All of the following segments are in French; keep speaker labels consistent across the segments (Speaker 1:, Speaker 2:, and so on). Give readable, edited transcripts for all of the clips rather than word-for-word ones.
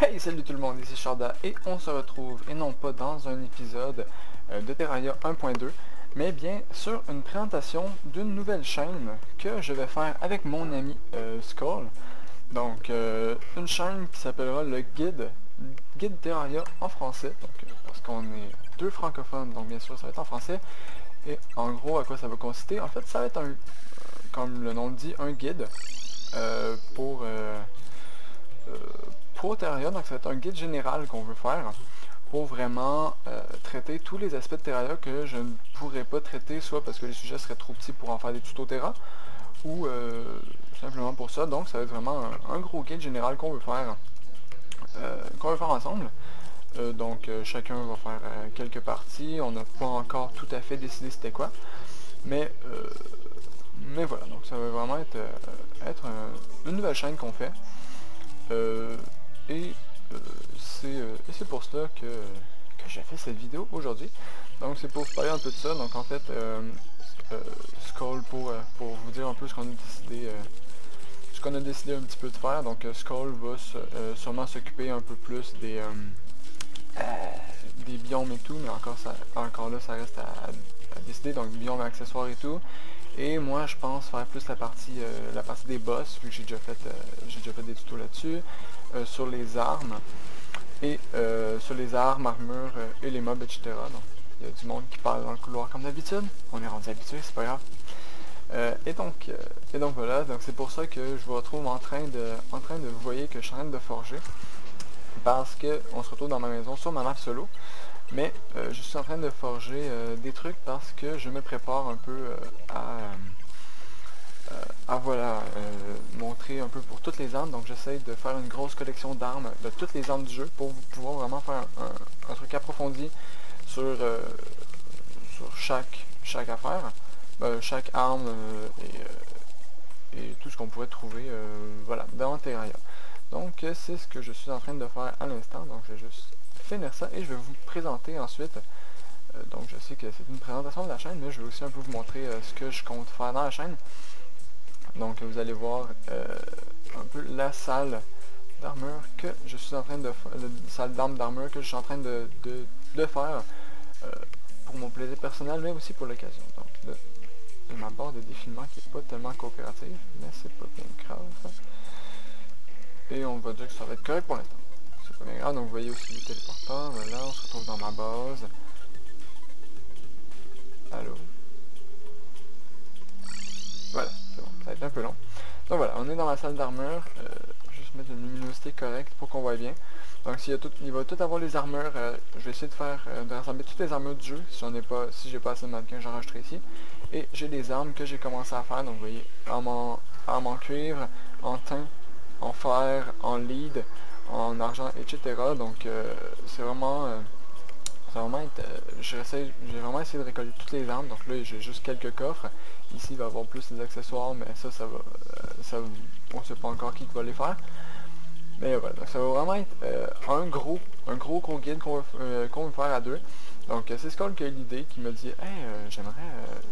Speaker 1: Hey, salut tout le monde, ici Sharda et on se retrouve, et non pas dans un épisode de Terraria 1.2, mais bien sur une présentation d'une nouvelle chaîne que je vais faire avec mon ami Skull. Donc, une chaîne qui s'appellera le Guide Terraria en français, donc, parce qu'on est deux francophones, donc bien sûr ça va être en français. Et en gros, à quoi ça va consister? En fait, ça va être comme le nom le dit, un guide euh, pour... euh, euh, pour Terraria, donc ça va être un guide général qu'on veut faire pour vraiment traiter tous les aspects de Terraria que je ne pourrais pas traiter, soit parce que les sujets seraient trop petits pour en faire des tutos Terra, ou simplement pour ça. Donc ça va être vraiment un gros guide général qu'on veut faire ensemble. Donc chacun va faire quelques parties, on n'a pas encore tout à fait décidé c'était quoi, mais, euh, mais voilà, donc ça va vraiment être une nouvelle chaîne qu'on fait. Euh, et euh, c'est pour cela que j'ai fait cette vidéo aujourd'hui. Donc c'est pour vous parler un peu de ça. Donc en fait, Skull, pour vous dire un peu ce qu'on a décidé un petit peu de faire. Donc Skull va sûrement s'occuper un peu plus des biomes et tout, mais encore là ça reste à décider. Donc biomes, accessoires et tout. Et moi je pense faire plus la partie des boss, vu que j'ai déjà fait des tutos là-dessus, sur les armes, et sur les armes, armures et les mobs, etc. Donc il y a du monde qui parle dans le couloir comme d'habitude, on est rendu habitué, c'est pas grave. Et donc voilà, donc c'est pour ça que je vous retrouve vous voyez que je suis en train de forger, parce que on se retrouve dans ma maison sur ma map solo. Mais je suis en train de forger des trucs parce que je me prépare un peu à voilà, montrer un peu pour toutes les armes. Donc j'essaie de faire une grosse collection d'armes, de toutes les armes du jeu, pour pouvoir vraiment faire un truc approfondi sur chaque affaire, chaque arme et tout ce qu'on pourrait trouver voilà, dans Terraria. Donc c'est ce que je suis en train de faire à l'instant. Donc je vais juste finir ça et je vais vous présenter ensuite. Donc je sais que c'est une présentation de la chaîne, mais je vais aussi un peu vous montrer ce que je compte faire dans la chaîne. Donc vous allez voir un peu la salle d'armure que je suis en train de faire, la salle d'armes d'armure que je suis en train de faire euh, pour mon plaisir personnel, mais aussi pour l'occasion. Donc là, j'ai ma barre de défilement qui n'est pas tellement coopérative, mais c'est pas bien grave. Et on va dire que ça va être correct pour l'instant. C'est pas bien grave, donc vous voyez aussi le téléporteur, voilà, on se retrouve dans ma base. Allô? Voilà, c'est bon, ça va être un peu long. Donc voilà, on est dans la salle d'armure, juste mettre une luminosité correcte pour qu'on voit bien. Donc il va tout avoir les armures, je vais essayer de rassembler toutes les armures du jeu, si j'ai pas assez de mannequins, j'en rajouterai ici. Et j'ai les armes que j'ai commencé à faire, donc vous voyez, armes en cuivre, en tin, en fer, en lead, en argent, etc. Donc j'ai vraiment essayé de récolter toutes les armes. Donc là j'ai juste quelques coffres. Ici il va y avoir plus des accessoires, mais on sait pas encore qui va les faire. Mais voilà, donc ça va vraiment être un gros guide qu'on veut faire à deux. Donc c'est Skull qui a eu l'idée, qui m'a dit hey,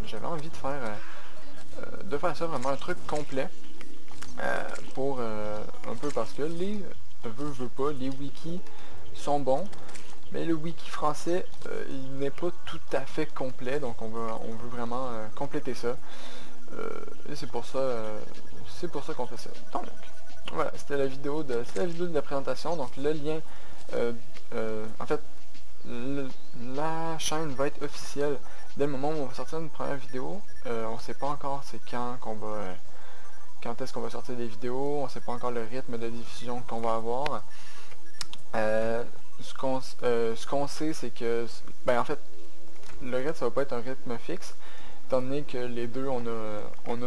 Speaker 1: j'avais envie de faire ça vraiment un truc complet. Pour un peu parce que veut pas, les wikis sont bons, mais le wiki français il n'est pas tout à fait complet, donc on veut vraiment compléter ça. Et c'est pour ça qu'on fait ça. Donc voilà, c'était la vidéo de la présentation. Donc le lien, en fait, la chaîne va être officielle dès le moment où on va sortir une première vidéo. On sait pas encore c'est quand est-ce qu'on va sortir des vidéos, on sait pas encore le rythme de diffusion qu'on va avoir. Ce qu'on sait, c'est que, ben en fait, le rythme, ça va pas être un rythme fixe, étant donné que les deux, on a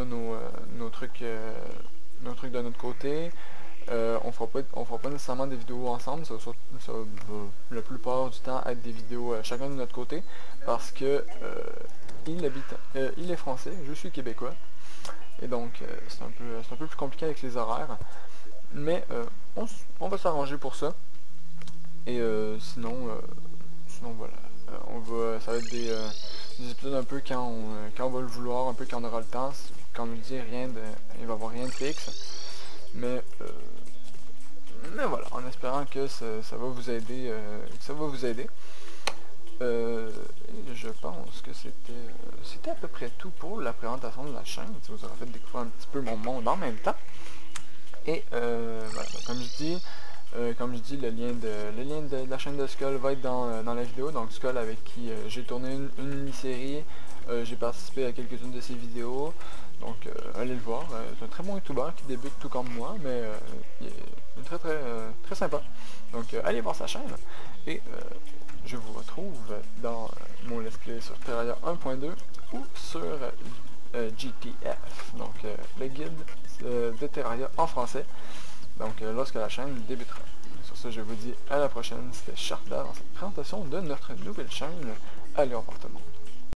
Speaker 1: nos trucs de notre côté. On fera pas nécessairement des vidéos ensemble, ça va la plupart du temps être des vidéos chacun de notre côté, parce que il est français, je suis québécois. Et donc, c'est un peu plus compliqué avec les horaires. Mais on va s'arranger pour ça. Et sinon voilà. Ça va être des épisodes un peu quand on va le vouloir, un peu quand on aura le temps. Quand on nous dit il va y avoir rien de fixe. Mais Mais voilà, en espérant que ça va vous aider, je pense que c'était à peu près tout pour la présentation de la chaîne. Ça vous aura fait découvrir un petit peu mon monde en même temps. Et voilà, comme je dis, le lien de la chaîne de Skull va être dans la vidéo. Donc Skull, avec qui j'ai tourné une mini-série, j'ai participé à quelques-unes de ses vidéos. Donc allez le voir, c'est un très bon youtubeur qui débute tout comme moi, mais il est très sympa. Donc allez voir sa chaîne. Et je vous retrouve dans mon let's play sur Terraria 1.2 ou sur GTF, donc le guide de Terraria en français, donc lorsque la chaîne débutera. Sur ce, je vous dis à la prochaine. C'était Sharda dans cette présentation de notre nouvelle chaîne. Allez, on part tout le monde.